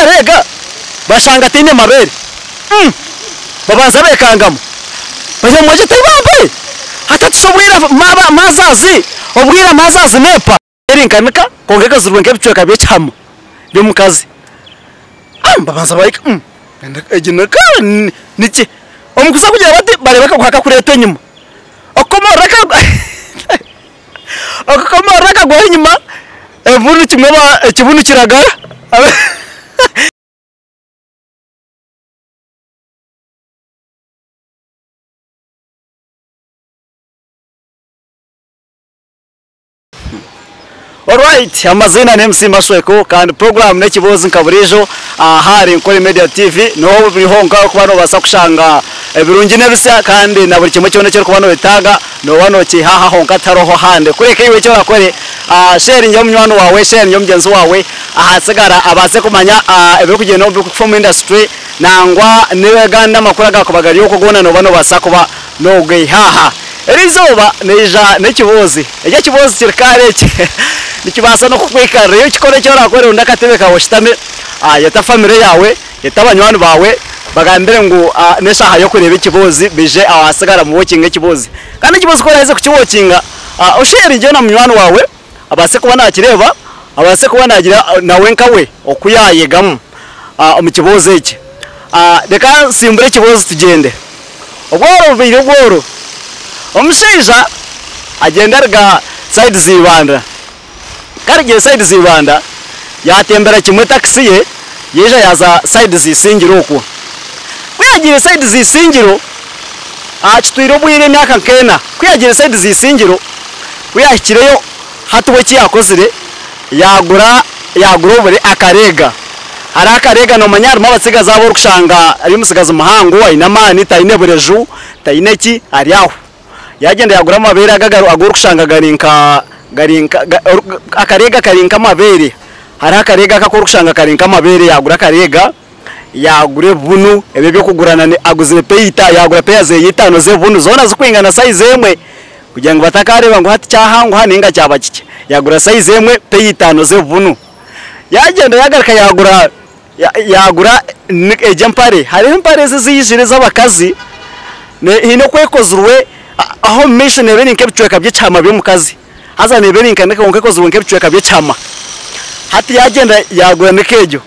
akarega bashanga tine mabere babanza bekangamo baje mwaje tayibambe hatatusubwira mazazi obwira mazazi nepa erinkanika kongeka zurwe nkebicwe kabye cyamo byo mukazi babanza bayika ejinaka niki omukusa kugira bati barebeka kwaka kureto nyuma okomoraka gwa nyuma evunu kimwe ekibunu kiragara Alright, amazina ni MC Masweko kandi program nekibozi nkaburijo ahari Nkore Media TV no bihonga kubano basa kushanga ebirungi nebisa kandi na buri kimwe cyone cyo kubano bitaga no wano kihaha honga taroho hande kureke iwe cyo bakore share njye munywano wawe share njye mugenzi wawe ahasigara abaze kumanya ebyo kugenda no from industry nangwa niwe ganda makuru gakobagari yo kugona no bano basa kuba no gwihaha erizoba neja nekibozi ejya kibozi kirikare nikibasa no kukwikara yo kikore cyo rakore undakatebe ka washitame yata family yawe yatabanywana bawe bagambire ngo neshaha yo kureba ikibozi bije awasigara mu wokinga ikibozi kandi ikibozi ko yaze kukiwokinga usheri je na munywano wawe abase kubona akireba abase kubona agira nawe nkawe okuyayegamo mu kibozi iki deka simbure kibozi tugende obworo biro bworo omusheja agenderga side zibanda karige side zibanda yatembera kimwe taxi ye yeja yaza side zisingiro uko kwiyagira side zisingiro achitwiro bwire myaka nkena kwiyagira side zisingiro kwiyakireyo hatuwe kiyakozire yagura bure akarega hari akarega no manyarimo abatsiga zabo rukushanga ari musigaza muhango ayina mani tayine bureju tayineki ari aho yagenda yagura amabere agurukushanga garinka akarega karinka amabere hari akarega kakurukushanga karinka amabere yagura akarega yagure bunu ebe byo kugurana ne aguzire peyita yagura peyaze yitano ze bunu zona zikwingana size emwe kugira ngo batakareba ngo hati cyahangu haninga cyabakike yagura size emwe peyitano ze bunu yagenda yagarika yagura ejampare hari impare zizishire z'abakazi ne hino kwekozurwe aho mission nebeni nkebicwe kabye cyama byo mukazi haza nebeni nkaneka onkekozurwe nkebicwe kabye cyama hati yagenda yagura nekejo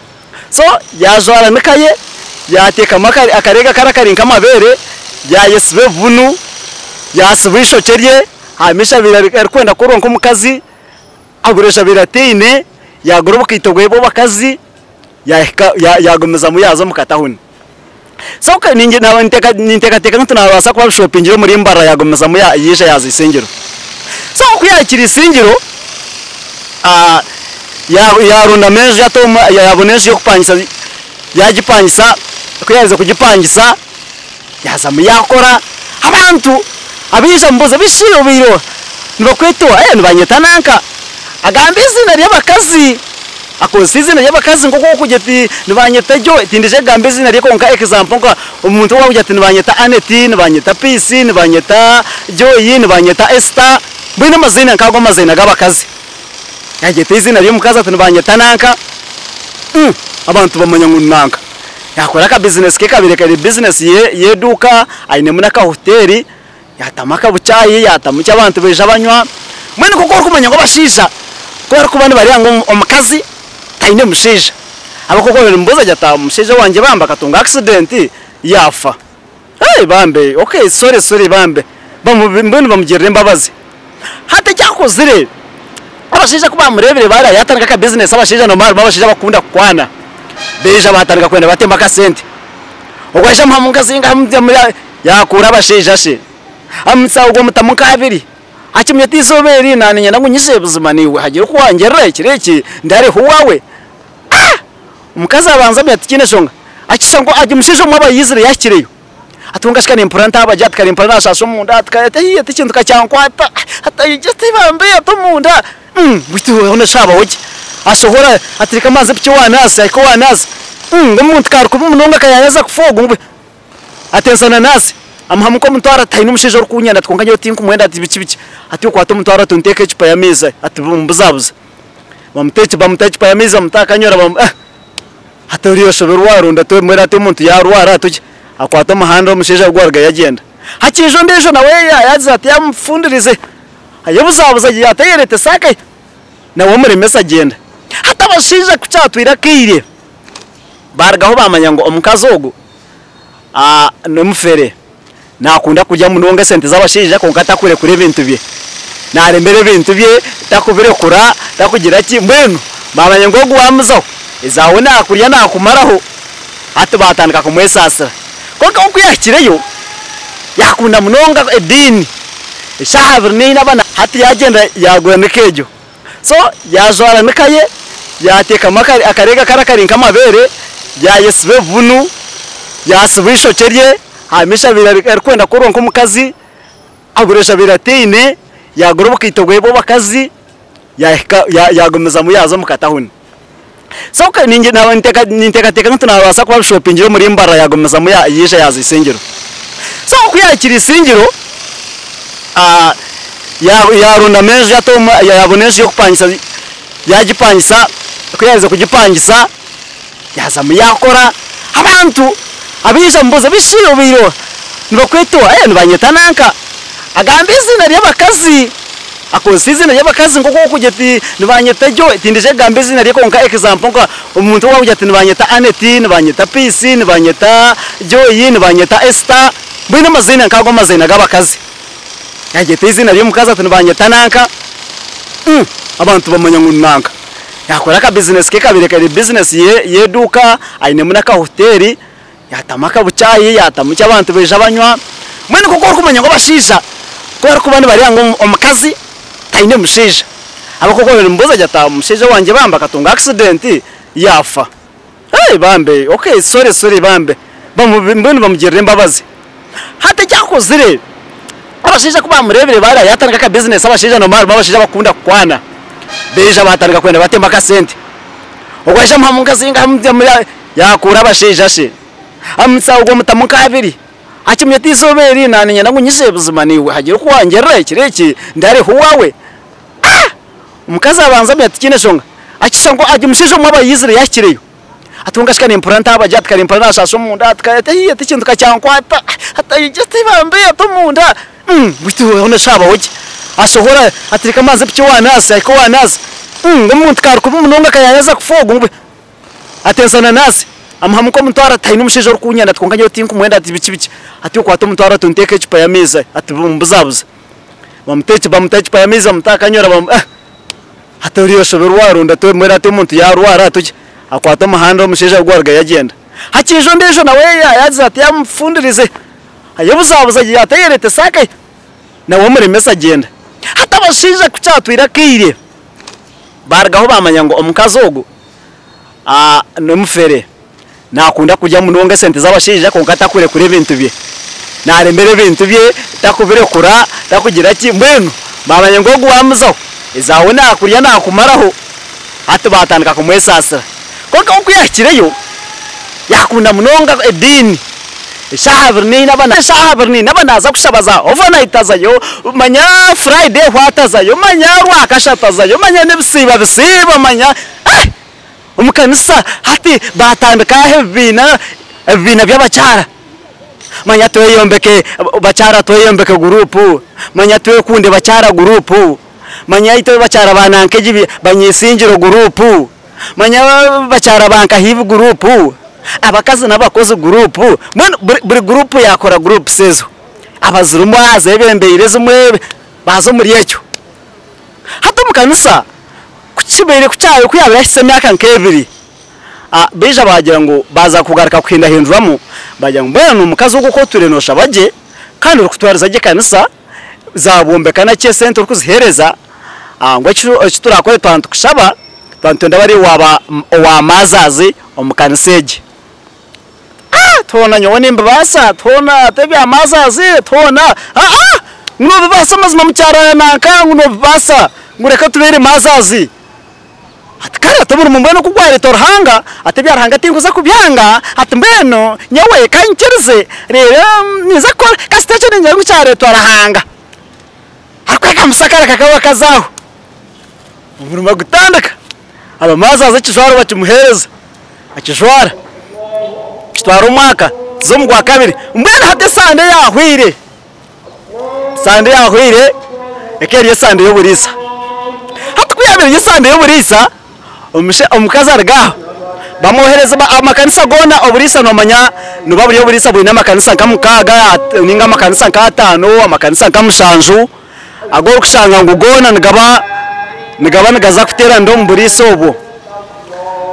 so yajwara nekaye yateka makari akarega karakarinka amabere yayesbe vunu yasubisho cerye hamisha birakwenda kuronka umukazi aguresha biratine yagura bukitogwe bo bakazi yagomeza muyazo mukatahuni so ka ninge nawe nteka ntunabasa kuba shopping muri mbara yagomeza muya yisha yazisengero so kuyakira isengero yarunda meje yatoma yaboneje yo kupangisa yagipangisa kuyaza kugipangisa yaza muyakora abantu abisha mboza bishiro biro nibakwetwa nibanyeta nanka agambe izina ry'abakazi akoze izina ry'abakazi ngo kugeti nibanyeta jo tindije gambe izina ryeko nka example ngo umuntu wawe ugeti nibanyeta Aneti nibanyeta Peace nibanyeta Joy nibanyeta Esther bino mazina nkago mazina g'abakazi yagete izina ryo mukaza tunibanyeta nanka abantu bamanya ngunanka yakora ka business ke kabireka ri business yeduka aine munaka hoteli yatamaka bucayi yatamuca abantu beje abanywa mwene kuko kumenya ngo bashisha ko kubandi bari ngo omukazi taine mushisha abakoko mboza jata mushisha wanje bamba katunga accident yafa bambe okay sorry bambe mbone bamugirira imbabazi hata cyakozire abashija kuba murebere bara yatanga ka business abashija no mari babashija bakunda kwana beje batanga kwenda batemba ka sente ogwasha mpamungazinga yakura abashija she amutsa ugo mutamuka abiri akimye tisoberi naninya nangunyise buzima niwe hagira ko wangera ikireki ndare huwawe umukazi abanza byatikine shonga akisha ngo agimushisho mwaba yizire yakireyo atunga shikana implanta abaje atkara implanta shasho munda atkayete yete kintu kacyankwata atayigete bambe atomunda bitu hone shaba woje asohora atirika amazi piki wanasi ariko wanasi umuntu karuko umunonga kayanyaza kufoga ngwe atensana nasi amhamuko mutwara tayino musheje rukunyana twonga nyo tinku mwenda ati biki ati kwato mutwara tunteke icupa ya meza ati bumbuzabuza bamuteke pa ya meza mutakanyora hatoriyo shobero warunda to mwera te muntu yarwara tuki akwata umuhanda omusheja gwarga yagenda hakijo ndejo nawe yazi ati yamfundirize ayebuzabuza yatayerete sake nawe muri mesa agenda hatabashije kucyatwira kire bargaho bamanya ngo omukazi ogo nomufere nakunda kujya munonga sente zabashije ko ngatakure kure bintu bye narembere bintu bye takubire kura takugira ki mbwenu bamanya ngo guwamuzaho izawe nakurya nakumaraho hati batandika kumwesasa koko kuyakireyo yakunda munonga edini shahabirni nabana hati yagenda yagwene kejo so yazwara nikaye yateka makari akarega karakari nkamabere yayesbe vunu yasubisho cerye hamisha birakwenda kuronka umukazi aguresha biratine yagoroboka itogwebo bakazi yagomeza muyazo mukatahuni so ninge nawe niteka ntunabasa kuba shoppingiro muri mbara yagomeza muya yisha yazisengero so kuyakira isingiro yarunda meje yatoma yabonesha yo kupangisa yagipangisa kuyaza kugipangisa yazamu yakora abantu abisha mbuza bishiro biro nibakwetwa nibanyeta nanka agambe izina ry'abakazi akoze izina ry'abakazi ngo kugeti nibanyeta jo tindije gambe izina ryo konka example ngo umuntu wa kugeti nibanyeta Aneti nibanyeta Peace nibanyeta Joy nibanyeta Esther bino mazina nkago mazina g'abakazi yagete izina ry'umukazi atunibanyeta nanka abantu bamanya ngunanka yakora ka business ke kabire kari business yeduka aine munaka hoteli yatamaka bucayi yatamucya abantu beje abanywa mwene kuko kumanya ngo bashisha kwera kubana bari ngo omukazi taine mushisha abakoko mboza jata mushisha wanje bamba katunga accident yafa bambe okay sorry bambe mbone bamugirira imbabazi hata cyakozire abashisha kuba murebere bari yatanga ka business abashisha no mari babashisha bakunda kwana beje abatanga kwenda batemba ka sente ogwasha mpamungazi nga yakura abashisha she amutsa ugo mutamuka abiri akimye tisoberi naninya nangunyise buzima niwe hagira kuwangerera ikireki ndare huwawe umukazi abanza myatikine shonga akishango agimushisho mwaba yizire yakireyo atunga shikane implanta abajat kare implanta shasho munda atkayete hiye tikintu kacyankwata hata yigete bambe atomunda bitu hone shaba hoje asohora atirika maze piki wanasi ayiko wanasi ngomuntu karukuba munonga kayaza kufoga ngwe atensana nasi amhamuko mutwara taino umusheje rukunyana twonganye tinku mwenda ati biki ati kwato mutwara tunteke icupa ya meza ati mbuzabuza bamuteke icupa ya meza mutakanyora hatoriyo shobero warunda to mwera te muntu yarwara tuki akwata muhanda umusheje gwarga yagenda hakijo ndejo nawe yazi ati yamfundirize ayebuzabuza yatayerete sake nawe muri mesa agenda hatabashije kucyatwira kire bargaho bamanya ngo omukazi ogo nomufere nakunda kujya munonga sente zabashije ko ngatakure kure bintu bye narembere bintu bye takubire kura takugira ki mbwenu bamanye ngo guwamuzaho izawe nakurya nakumaraho hati batandika kumwesasa koko kuyakireyo yakunda munonga edini shahabirni nabana za kushabaza overnight azayo manya Friday hwatazayo manya rwakashatazayo manya nebisiba bisiba manya umukanisa hati batandika hebina by'abacyara manya toyombeke bacyara toyombeke group manya toye kunde bacyara group manya ito bacyara bananke jibi banyisingiro group manya bacyara banka hivi group abakazi nabakoze group buri group yakora group sezo abazirumu azebembeyire zimwe bazo muri yecyo hata umukanisa kucibere kucyayo kuyabira hise myaka nkebiri beje bagira ngo baza kugaruka kwinda hinduramo bagira ngo mbona umukazi uko turenosha baje kandi urukutwariza je kanisa zabombekana cye center ukuzihereza ngo turakore twantu kushaba twantu ndabari wa mazazi omukaniseje tona nyone mbasa tona tebya amazazi tona ngo basa mazima mucyara nanka ngo basa ngureka tubere mazazi atkara taburu mbeno kugware torhanga atebya ranga tinguza kubyanga atmbeno nyawe kancherze rero nizako kasitecho ninyangu cyare torhanga akweka musakara kakawa kazaho umuruma gutandaka aba mazazi kishwaro bakimuhereza akijwara kitwara umwaka zo mu gwa kabiri mbwene hate sande yahwire ekeri sande yo burisa hati kuyabiri sande yo burisa omukazi argaho bamohereza amakanisa gona oburisa nomanya nubaburi yo burisa bwina amakanisa nkamukaga ninga amakanisa nk'atano amakanisa nkamushanju agora kushanga ngugona nigaba nigaza kutera ndo mu burisa obo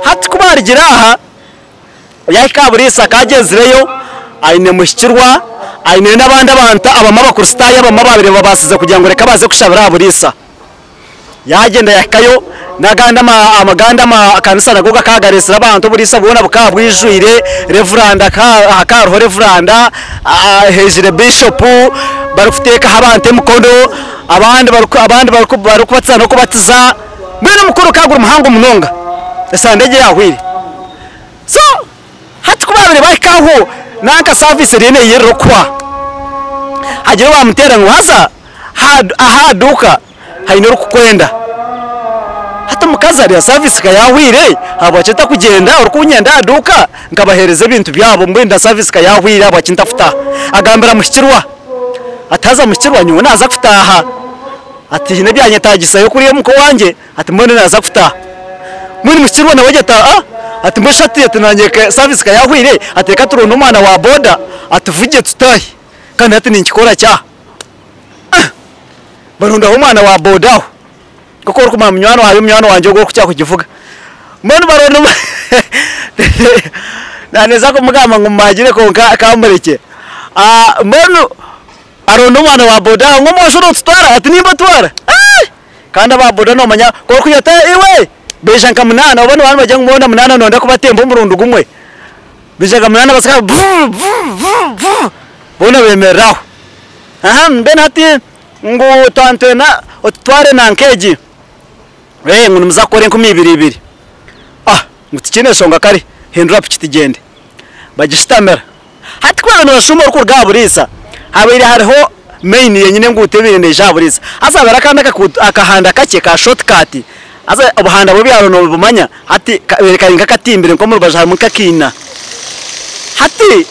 hati kubarigira aha yahika burisa kagezireyo aine mushikirwa aine n'abandi abantu abama bakuristaya abama babire babasize kugira ngo reka baze kushabira burisa yagenda yakayo naganda amaganda amakanisa nagoga kagaresera abantu burisa bubona bukabwijwire reveranda akaroho reveranda hejire bishop barufuteka habante mukondo abandi barukubatsa no kubatiza mwene mukuru kagura umuhango munonga esandege yahwire so hati kubabire bayikaho nanka service rene yerokwa hagire bamutera ngo hasa ahaduka hainoro kukwenda hata mukazi ari service kayahwire abaceta kugenda urukunyenda aduka ngabahereze ibintu byabo mbenda service kayahwire abacinta futa agambira mushikirwa ataza mushikirwa nyone naza kutaha ati hine byanye tagisayo kuri muko wanje ati mbone naza kutaha muri mushikirwa na wajeta ati mbashati atinanyeka service kayahwire ateka turuno umwana wa boda atuvuge tutahi kandi ati ninkikora cya barunda umwana wa boda kuko urukuma mnywano hayo mnywano wanje go kucya kugivuga mbona barona naneza ko mugama ngumagire ko kamureke mbona arona umwana wa boda ngomoshoro tutwara ati nimba twara kandi aba boda no manya ko kuyata iwe bejanka munana ubona abantu bajya ngubona munana nonda kubatemba umurundu gumwe bejanka munana basaka bona bemeraho mbena ati ngo tantena otware nankeji ngunu muzakore 22 ngutikine songa kari hindura pikitigende bagishitamera hati kwa no shumo ruko rwaburisa habiri hariho main yenyine ngutebire ne jaburisa azabara kandi akahanda kake ka shortcut aza ubuhanda bo byaro no bumanya hati berekanye katimbire nko mu rubaje mu kakina hati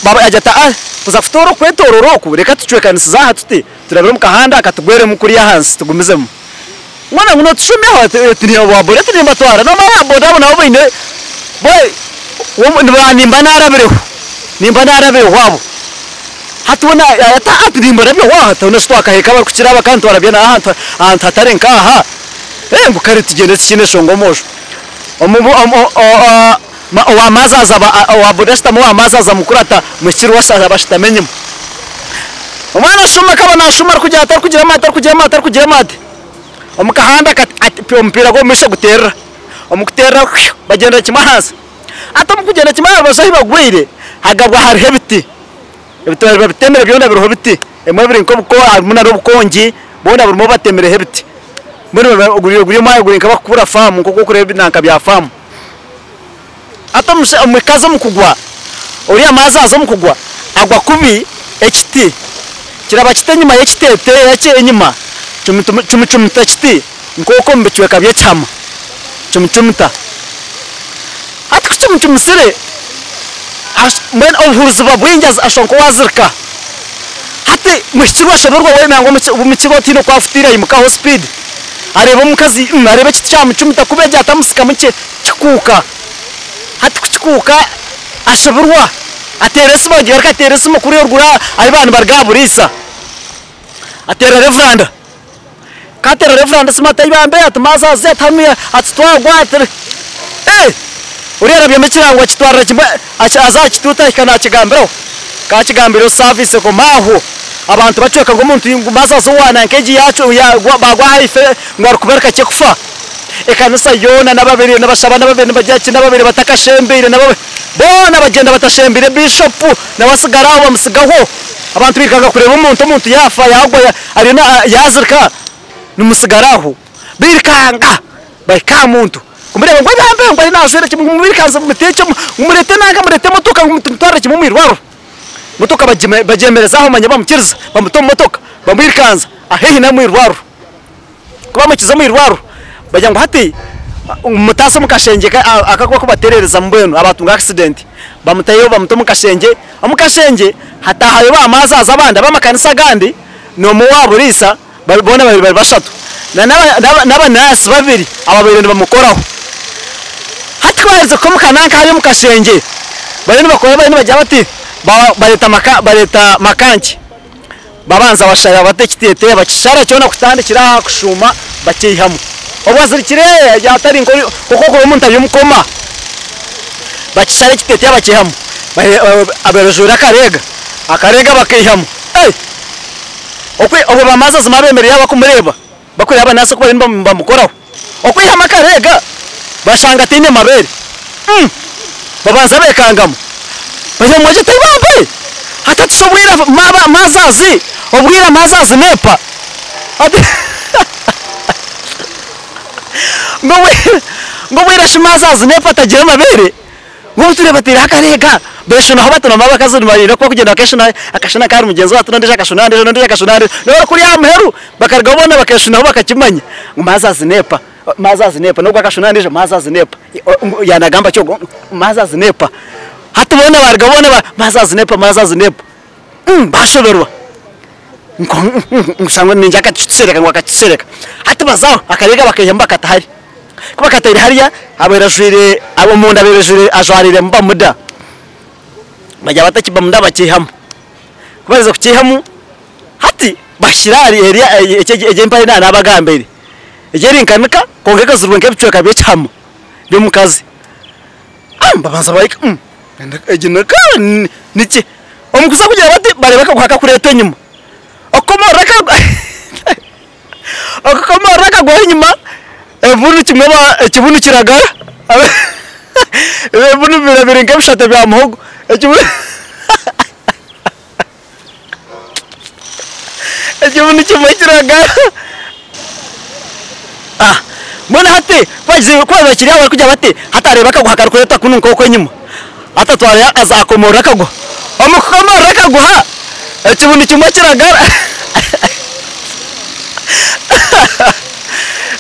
baba ajata kuza futoro kwetororoku reka tucwekanisa za hatuti turabira mu kahanda akatugwere mu kuri hansi tugumizemo mwana nguno tushumeho tiniyo wabore tinimba twara no mama boda nabo bine boy nimba narabireho wabo hatuna ata atinimba rabyo wa hatuna stwaka heka bari kukiraba kandi warabye na ahantu hatarenka aha ngukare tugende tikine shongomosho wa mazaza wa bodesta mu amazaza mukurata mukirwa saza bashitamenyemo umwana shuma kabana shuma kujya atar kugira mate omukahanda mpira go misho gutera omukutera bagenda kimahasa atamukugenda kimahasa bazahi bagwire hagabwa hari hebiti ebitwara bitemere byonda biroho biti emwe biri nko buko arumuna ro bukongi bonda burimo batemere hebiti mbere guriyo maye gurinka bakura famu kuko kureba nanka bya famu atamushe omikaza mukugwa uriya mazazo mukugwa agwa kubi HT kiraba kitenyuma HT yace enyuma chumuchumuta chiti nkoko mbechweka byechama chumuchumuta ati kuchumuchumusire mbene obuhuruziba bwinjaza ashonko wazirka hati mushirwa shaburwa we nango mumikigo tino kwa futira imuka speed areba mukazi areba kitamuchumuta kubeja atamusika muke kikuka hati kuchikuka ashaburwa ateresimo gerka ateresimo kuri urgura ayibana bargaburisa atera reveranda katera reveranda smata ibambe atmaza zetamye atstwagwa urera byamekirangwa kitwara kimwe aza kituta ikana kigambiro ka kigambiro service ko maho abantu bacweka ngo umuntu maza zuwana nkeji yacu bagwa haife ngwar kubereka cyekufa ekanisa yona nababiri nabashaba nababiri bajyaki nababiri batakashembire nababiri bona bagenda batashembire bishop nabasigaraho bamusigaho abantu bikaga kureba umuntu yafa yagwa ari yazirka numusigaraho birikanga bayika muntu kumureba ngo bambe ngo ari nazere kimubirikanza muteke murete nanga murete motoka mutwara kimumwirwaro motoka bajemerezaho manya bamukiriza bamutoma motoka bamwirikanza ahehi namwirwaro kuba mukiza mwirwaro bajya ngo hati umutaso mukashenge akakuba ko baterereza mbweno abatunga accident bamutayo mukashenge amukashenge hatahayo bamazaza abandi bamakanisa gandi no muwaburisa babona bari bashatu naba nasi babiri ababiri bamukoraho hatwarize ko mukananka hayo mukashenge bari bakora bari bajya bati bareta makanki babanza bashaya batekitete bakishara cyona kutandikira kushuma bakihamu obwazirikire yatari ngo kuko ko umuntu yumukoma bakishara kitete bakihamu aberejura akarega bakihamu okwe obo bamaza zimabemere yaba kumureba bakureba naso ko bamukoraho okwihama akarega bashanga tine mabere babanza bekangamo baje mwaje tayibambe hata tusobwira mazazi obwira mazazi nepa ngobwira shimazazi nepa tagira mabere ngo tureba tira akarega besho naho batona mabakazi marira ko kugenda akashana kari mugenzi wacu ndije akashana no kuri amheru bakarga bona bakashana bakakimanya mazazi nepa no akashana ndije mazazi nepa yanagamba cyo mazazi nepa hatubona bargabona mazazi nepa bashoberwa ngusangwe ninja akatsereka ngo akatsereka hatubazaho akarega bakayamba katahari kuba katari hariya aberajire abo munda aberajire ajwarire mba muda bajya batakiba munda bakihamu kubariza kukihamu hati bashirari area ejempare na abagambere ejerinkanika kongeka zurwe nkebicwe kabechamu byo mukazi babanza bayika ejinaka niki omukusa kugira bati bareba ko haka kurete nyuma okomoraka go nyuma evunu kimwe ekibunu kiragara evunu birabiri nkebishate bya muhogo ekibunu kimwe kiragara mbona hati kwaza kiriya bari kujya bati hatareba ko haka kureta kununka uko nyuma atatwara azakomoraka go omukomoraka go ha ekibunu kimwe kiragara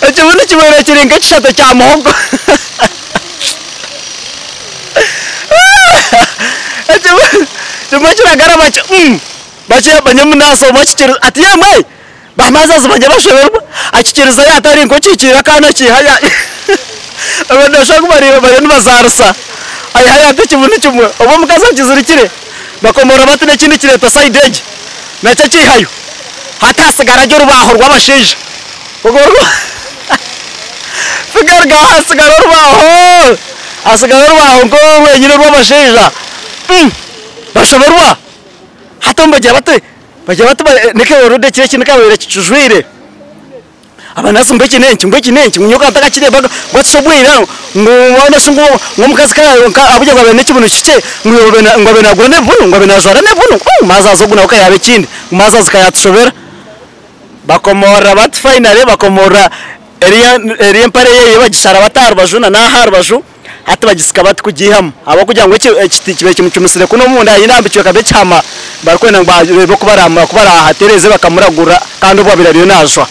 ekibunu kimwe kirenga kishate cya muhogo ekibunu kiragara bache banyamunaso bakikira ati yamwe bamazazi bajya bashoberwa akikiriza yatari ngo kikira kana kihaya abana shaka barira bari bazarsa ay haya tekibunu kimwe obo mukaza kizirikire bakomora bati n'ikindi kireta side edge naca kihayo hatasigara ryo rubaho rw'abashije ubwo figarga hasigara rubaho ngo wenyine rw'abashije bashoberwa hatomba bajya bati neke orode kire kintu kabere kicujwire abanasi mbeki nenki munyoka atakakire baga watsobwira ngo wana singo ngomukazi kayo abuje kwabe nekibunu kice ngo benagura nevunu ngo benajora nevunu mazazo guna ukayabe kindi mazazo kayatshobera bakomora bat finally bakomora eri mpare ye bagishara bataru bajuna na haru baju hati bagisika bat kugihamu abo kugira ngo kibe kimucumisire kuno munda yinambicwe kabe cyama barkwena ngo kubarama hatereze bakamuragura kandi ubwo birariyo najwa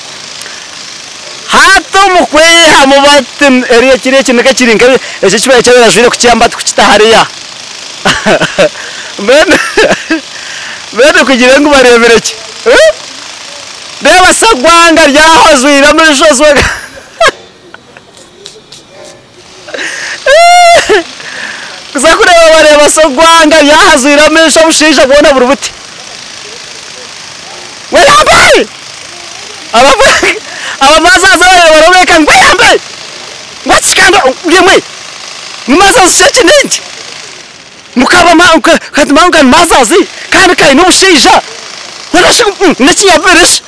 hato mukweha mubatin eri kire kineka kirinka ese kibaye cyabajire kucyamba tukitahariya bene kugira ngo barebere ki Deva sagwanga ryahazwira muri shozwaga kuzakureba bareba sagwanga ryahazwira muri shomushisha kubona burubuti weyambaye abamazaza barobeka ngo yambaye watsikanda yemwe mumazaza cyakinenge mukaba katumanga mazazi kandi kai n'umushisha narashe nakiyaberesha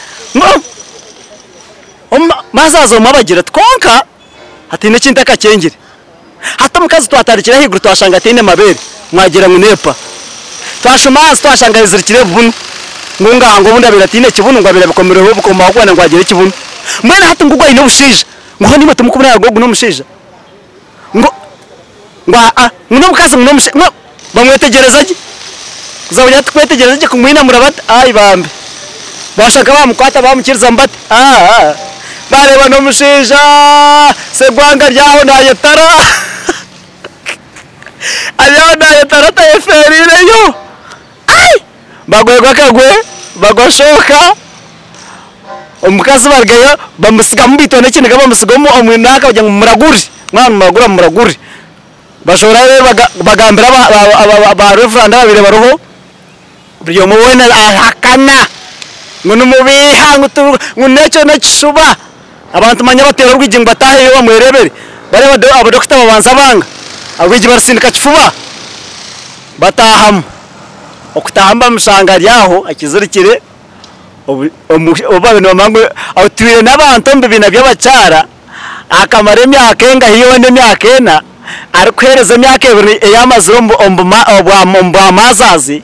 mazazo mabagira twonka hati n'ikindi kakengere hata mukazi twatarikira higuru twashanga tine mabere mwagira ngo nepa twashumazi twashanga izirikire bunu ngunga ngo bunda biratine kibunu ngo abira bikomere bukoma kwana ngo agire kibunu mwana hata ngugwa ino bushije ngo nimo tumukumira ngo no mushije ngo ngo mukazi ngo mushe ngo bamwetegerezaje uzabujya tukwetegerezaje kumwina murabata ayi bambe bashaka bamukwata bamukiriza mbati bareba no mushinja segwanga ryaho nayetara ayo nayetara tayeferire yo ai bagwegwa kagwe bagoshoka umukazi bargeyo bamusiga mu bitone kinega bamusigamo omwinaka bajya muraguri mwana muraguri bashora bagambira ba reverend babire baroho byo mubona ahakana ngono mubiha ngunecho nakisuba abantu manya batera rwijingo batahe yo bamwerebere bare abadokita babanza banga abwiji barasindika kifuba bataham okutahamba musanga ryaho akizirikire obabe no mangu awtuye nabantu mbibina byabacara akamara emyaka enga hiyo n'emyaka ena arikwereza emyaka ebiri eyamaziro obwa mazazi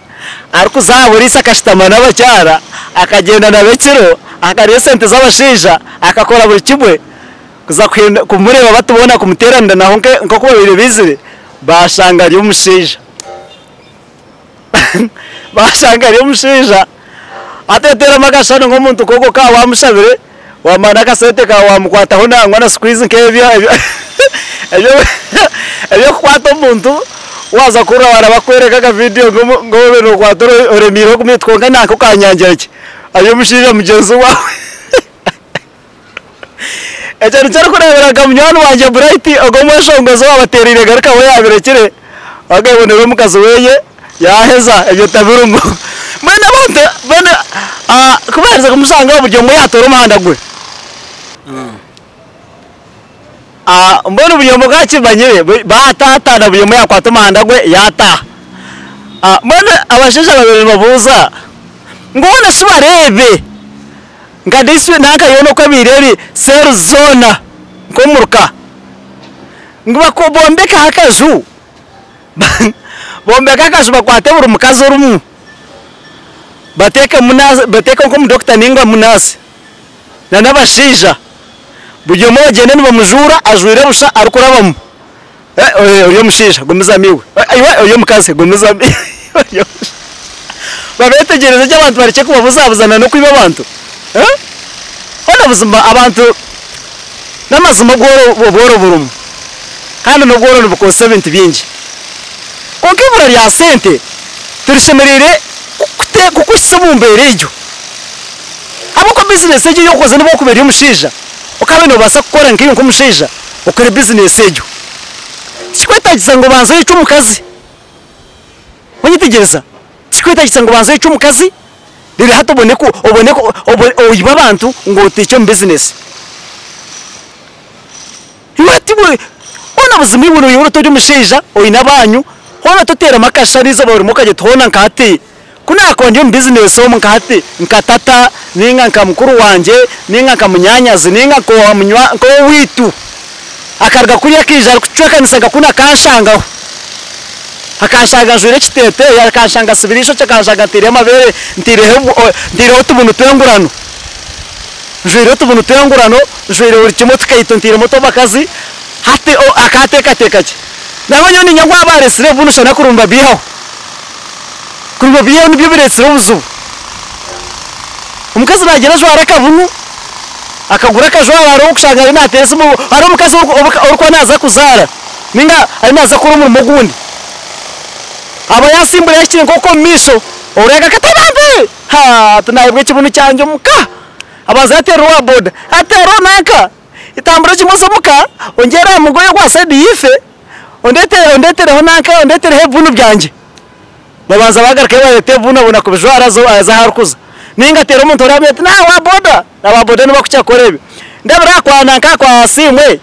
arikuzaburisa akashitama n'abacara akagenda nabekiro akariye sente z'abashija akakora buri kimwe kuza kumureba batubona kumuteranira naho nko kubabire bizire bashanga ari umushija bashanga ari umushija atetera magashano nk'umuntu koko ka wamushabire wamana kasete ka wamukwataho nangwa na squeeze nkebyo ebyo kwata umuntu waza kurara bakwereka ka video ngobe no kwatoro oremiro kumitwonga nako kanyangereke ayo mushija mugenzi wawe ejari cyari kurebera kamnyano wanje bright ogomweshongozo wabaterire garuka we yabirekire agabonera mukazi weye yaheza ebyo tabirungu mwana bonte bana kubaza kumusanga uburyo mwe yatoro mahandagwe mbona uburyo mugakibanye batatana uburyo mwe yakwata mahandagwe yata mwana abashije babiri babuza ngone subarebe ngadiswe naka yono ko bireri seru zona komuruka nguba ko bombeka hakazu bombeka hakazu bakwate buri mukazi urumu bateka ko mudokita ninga munasi na nabashija buryo mojene ni bamujura ajwire busha arikurabamo oyo mushija gumuzamiwe oyo mukazi gumuzamiwe babetegereza cy'abantu bareke kuba buzabuzana no kwiba abantu hano buzima abantu namazima goro burumu kandi no goro nuko 70 bingi konke bura rya sente turishemerere kuko isabumberejo abako business ejo yokoze no kubera umushija ukabeno basa gukora ngiyo nko mushija ukore business ejo kikwetagiza ngo banze yica umukazi wanyitegereza kikwetagiza ngo banze yica umukazi riri hato boneko oyiba abantu ngo uticho business iwatiwe ona buzimi buno yoro todi mushija oyina banyu hona totera makashariza bari mukaje tona nkati kuna konje business omu nkati nkatata ninga nkamukuru wanje ninga kamunyanyazi ninga ko munywa ko witu akarga kuriya kija kuchweka nisaga kuna kashangaho akashanga jure kitete yakashanga sibirisho cyakashanga tire mabere ntire tubunu twengurano jure tubunu twengurano jure uri kimoto kayito ntire moto bakazi hate akateka tekaje nabonye ni nyangwa baresire bunu shana kurumba biho nibyo biretse ubuzu umukazi bagera jo arakavunu akagura kajwara aro kushanga ina tese mu ari umukazi urko naza kuzara ninga ari naza kurumura mugundi aba yasimbura yakire koko misho urega katabambe tunayibwe kibunu cyanje muka abaza atero wa boda atero naka itambura kimoso muka ongera mugoye kwa side yife ondetere honaka ondetere hebunu byanje babanza bagarke bayete vuna bona kubijwara zo aza harukuza ninga tero umuntu orabete na wa boda niba kucyakorebe ndabura kwa nanka kwa simwe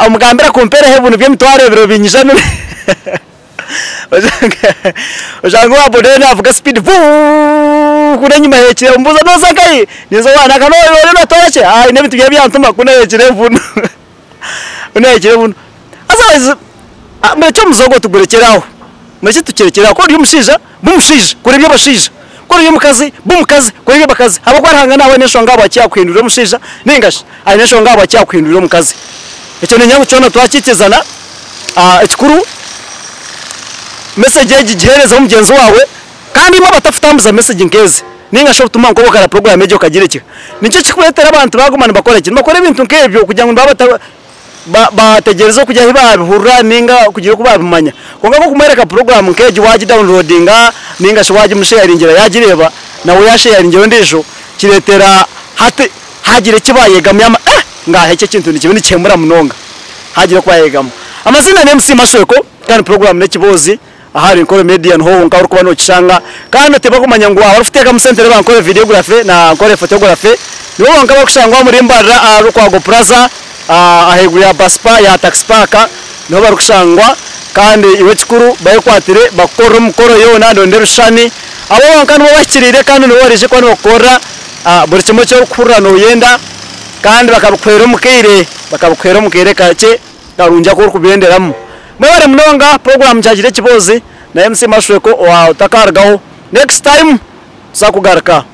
umugambira kumpere hebunu by'emitware biro binyijano ojanga wa boda navuga speed kuna nyuma yekire umbuza noza kai nizo wana kano yore natoche nebitu byantuma kuna yekire vunu kuna yekire vunu azaza mbecho muzogo tugurekeraho mbecho tukerekeraho ko ryumushija bumushija kuri byo bashija kuri byo mukazi bumukazi kuri byo bakazi abakwaranga nawe nesho ngabo acyakwindura mushija ningashi ari nesho ngabo acyakwindura mukazi icyo ni nyangu cyona twakitezana ikikuru message gihereza umugenzi wawe kandi mo batafutambuza message ngeze ninga shop tuma ngo bakara program ejo kagire ki nicyo kikuletera abantu bagumana bakora iki bakora ibintu nk'ibyo kugira ngo bategereza kujya hibabihura ninga kugira ko babimanya konga ko kumereka program nkeje waji downloadinga ninga sho waji musharingira yagireba nawe yasharingira ndisho kiretera hati hagire kibayegama ngahe cyo kintu nikibindi cyemura munonga hagire kwayegama amazina ni MC Masweko kandi program nekibozi ahari Nkore Media nho ngaho kuba no kishanga kandi teba kumanya ngo abafiteka mu center bankore videography na nkore photography niwo ngaba kushanga muri mbara kwa Go Plaza ahegura baspa ya taxi park niho barukushangwa kandi iwe kikuru bayikwatire bakora umukoro yo nando nderushani abo kandi bakirire kandi no warije kwa bakora buri kimwe cyo kurura no yenda kandi bakabukwera umukire kace karunja ko kubenderamo mwere mnonga program cyagire kibozi na MC Masweko wa utakargaho next time sakugaraka